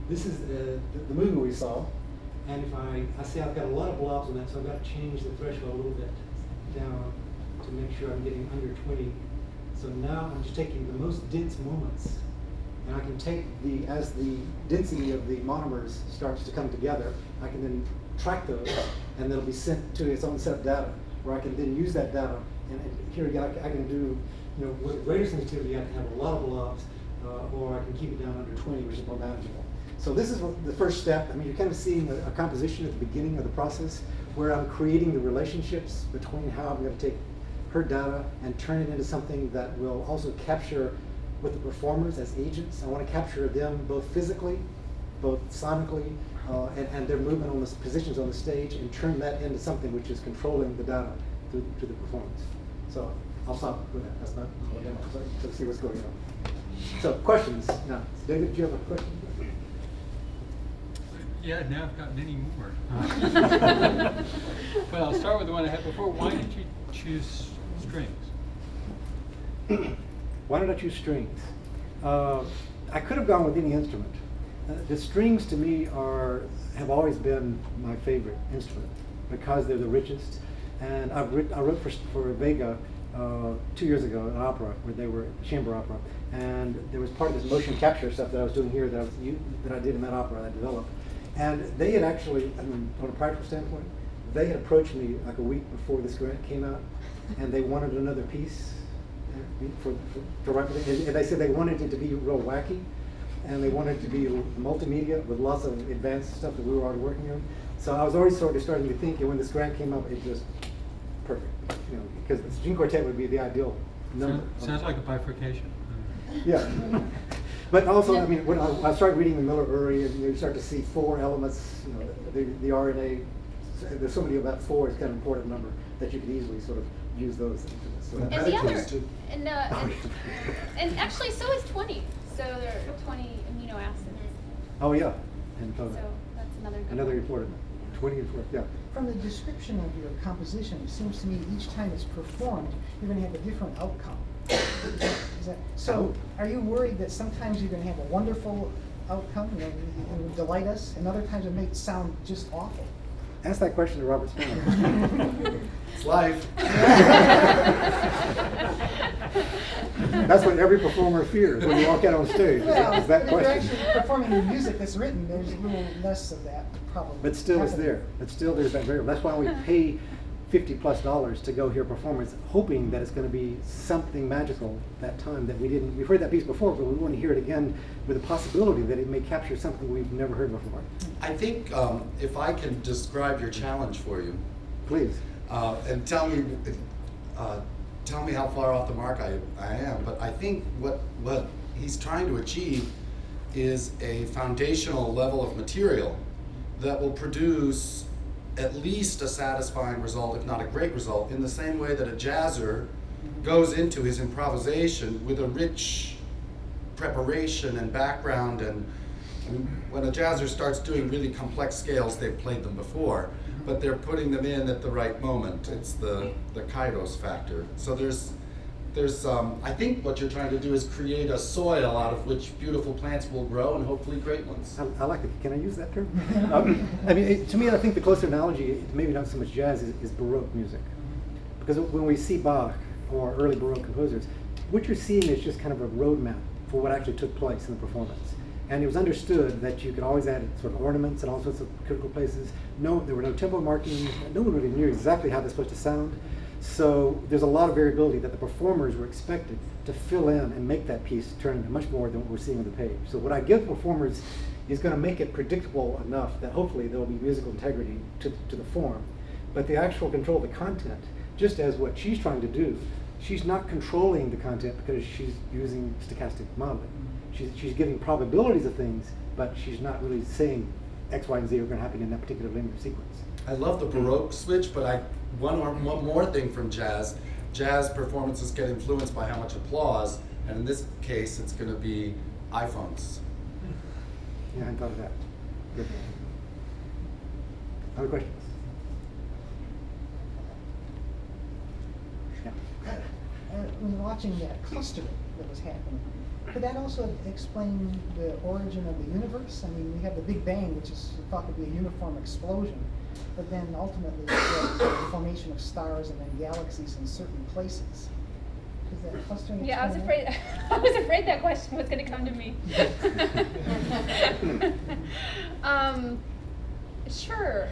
this is the movie we saw, and if I see I've got a lot of blobs on that, so I've got to change the threshold a little bit down to make sure I'm getting under 20. So now I'm just taking the most dense moments, and I can take as the density of the monomers starts to come together, I can then track those, and they'll be sent to its own set of data, where I can then use that data, and here again I can do, with greater sensitivity I can have a lot of blobs, or I can keep it down under 20, which is more manageable. So this is the first step. I mean, you're kind of seeing a composition at the beginning of the process where I'm creating the relationships between how I'm going to take her data and turn it into something that will also capture with the performers as agents. I want to capture them both physically, both sonically, and their movement on the positions on the stage, and turn that into something which is controlling the data to the performance. So I'll stop with that. That's not a demo, so see what's going on. So questions? Now, David, do you have a question? Yeah, now I've got many more. Well, I'll start with the one I had before. Why did you choose strings? Why did I choose strings? I could have gone with any instrument. The strings to me have always been my favorite instrument because they're the richest. And I wrote for Vega 2 years ago an opera where they were chamber opera, and there was part of this motion capture stuff that I was doing here that I did in that opera that I developed. And they had actually, I mean, on a practical standpoint, they had approached me like a week before this grant came out, and they wanted another piece to write for them. And they said they wanted it to be real wacky, and they wanted it to be multimedia with lots of advanced stuff that we were already working on. So I was already sort of starting to think, and when this grant came up, it just perfect, because the string quartet would be the ideal number. Sounds like a bifurcation. Yeah. But also, I mean, when I started reading the Miller-Urey, and you start to see 4 elements, the RNA, there's so many of that 4 is kind of an important number that you can easily sort of use those. So And the other, and actually so is 20. So there are 20 amino acids. Oh yeah, and So that's another good another one. important, 20 and 4, yeah. From the description of your composition, it seems to me each time it's performed, you're going to have a different outcome. So are you worried that sometimes you're going to have a wonderful outcome and it will delight us, and other times it may sound just awful? Ask that question to Robert Spano. It's life. That's what every performer fears when you walk out on stage, Well, is that if you're question. actually performing the music that's written, there's a little less of that problem. But still it's happening. there. But still there's that variable. That's why we pay $50+ to go hear a performance, hoping that it's going to be something magical that time that we didn't. We've heard that piece before, but we want to hear it again with the possibility that it may capture something we've never heard before. I think if I can describe your challenge for you, Please. and tell me how far off the mark I am, but I think what he's trying to achieve is a foundational level of material that will produce at least a satisfying result, if not a great result, in the same way that a jazzer goes into his improvisation with a rich preparation and background. And I mean, when a jazzer starts doing really complex scales, they've played them before, but they're putting them in at the right moment. It's the kairos factor. So there's I think what you're trying to do is create a soil out of which beautiful plants will grow, and hopefully great ones. I like it. Can I use that term? I mean, to me, I think the closer analogy, maybe not so much jazz, is Baroque music. Because when we see Bach or early Baroque composers, what you're seeing is just kind of a roadmap for what actually took place in the performance. And it was understood that you could always add sort of ornaments in all sorts of critical places. No, there were no tempo markings. No one really knew exactly how they're supposed to sound. So there's a lot of variability that the performers were expected to fill in and make that piece turn into much more than what we're seeing on the page. So what I give performers is going to make it predictable enough that hopefully there will be musical integrity to the form. But the actual control of the content, just as what she's trying to do, she's not controlling the content because she's using stochastic modeling. She's giving probabilities of things, but she's not really saying X, Y, and Z are going to happen in that particular linear sequence. I love the Baroque switch, but one more thing from jazz. Jazz performances get influenced by how much applause, and in this case, it's going to be iPhones. Yeah, I hadn't thought of that. Good. Other questions? Yeah. When watching that clustering that was happening, could that also explain the origin of the universe? I mean, we have the Big Bang, which is thought to be a uniform explosion, but then ultimately there's the formation of stars and then galaxies in certain places. Is that clustering? Yeah, I was explain afraid. that? I was afraid that question was going to come to me. Sure.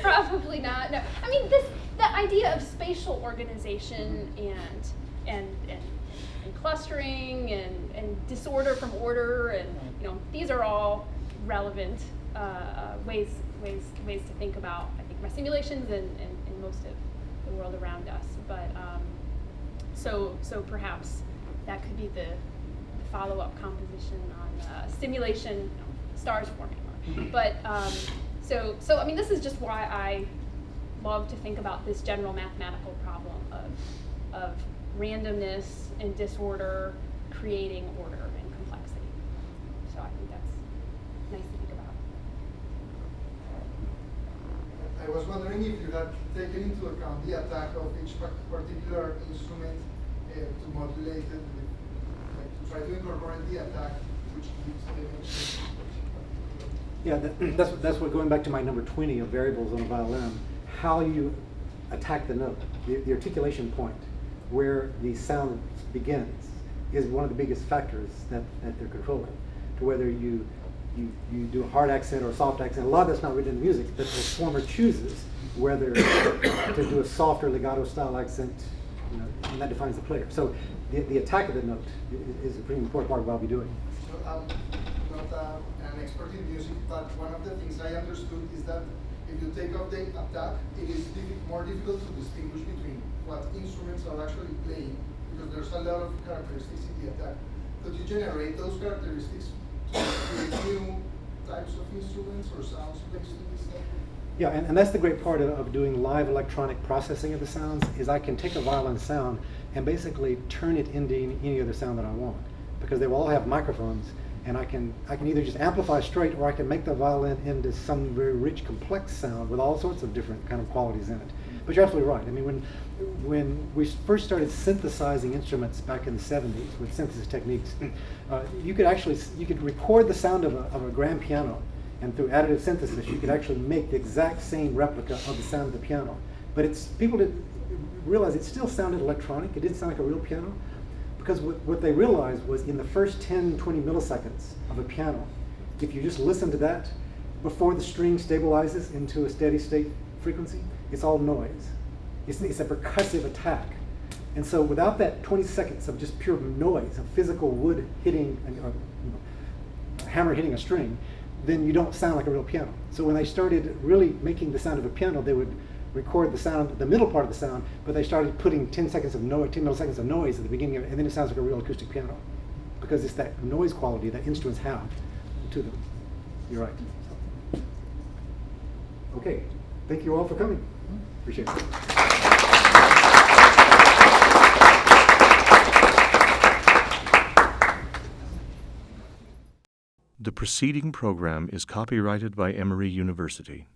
Probably not. No, I mean the idea of spatial organization and clustering and disorder from order, and these are all relevant ways to think about, I think, my simulations and most of the world around us. But so perhaps that could be the follow-up composition on simulation, stars forming. But so I mean, this is just why I love to think about this general mathematical problem of randomness and disorder creating order and complexity. So I think that's nice to think about. I was wondering if you had taken into account the attack of each particular instrument to modulate it, to try to incorporate the attack, which gives the image. Yeah, that's what, going back to my number 20 of variables on a violin, how you attack the note, the articulation point, where the sound begins, is one of the biggest factors that they're controlling. To whether you do a hard accent or a soft accent, a lot of that's not written in the music, but the performer chooses whether to do a soft or legato style accent, and that defines the player. So the attack of the note is a pretty important part of what I'll be doing. So I'm not an expert in music, but one of the things I understood is that if you take off the attack, it is more difficult to distinguish between what instruments are actually playing, because there's a lot of characteristics in the attack. Could you generate those characteristics to create new types of instruments or sounds based on this stuff? Yeah, and that's the great part of doing live electronic processing of the sounds, is I can take a violin sound and basically turn it into any other sound that I want, because they will all have microphones, and I can either just amplify straight, or I can make the violin into some very rich, complex sound with all sorts of different kind of qualities in it. But you're absolutely right. I mean, when we first started synthesizing instruments back in the 70s with synthesis techniques, you could record the sound of a grand piano And through additive synthesis, you could actually make the exact same replica of the sound of the piano. But people didn't realize it still sounded electronic. It didn't sound like a real piano. Because what they realized was in the first 10, 20 milliseconds of a piano, if you just listen to that before the string stabilizes into a steady state frequency, it's all noise. It's a percussive attack. And so without that 20 seconds of just pure noise, of physical wood hitting, or a hammer hitting a string, then you don't sound like a real piano. So when they started really making the sound of a piano, they would record the sound, the middle part of the sound, but they started putting 10 milliseconds of noise at the beginning of it, and then it sounds like a real acoustic piano. Because it's that noise quality that instruments have to them. You're right. So. Okay, thank you all for coming. Appreciate it. The preceding program is copyrighted by Emory University.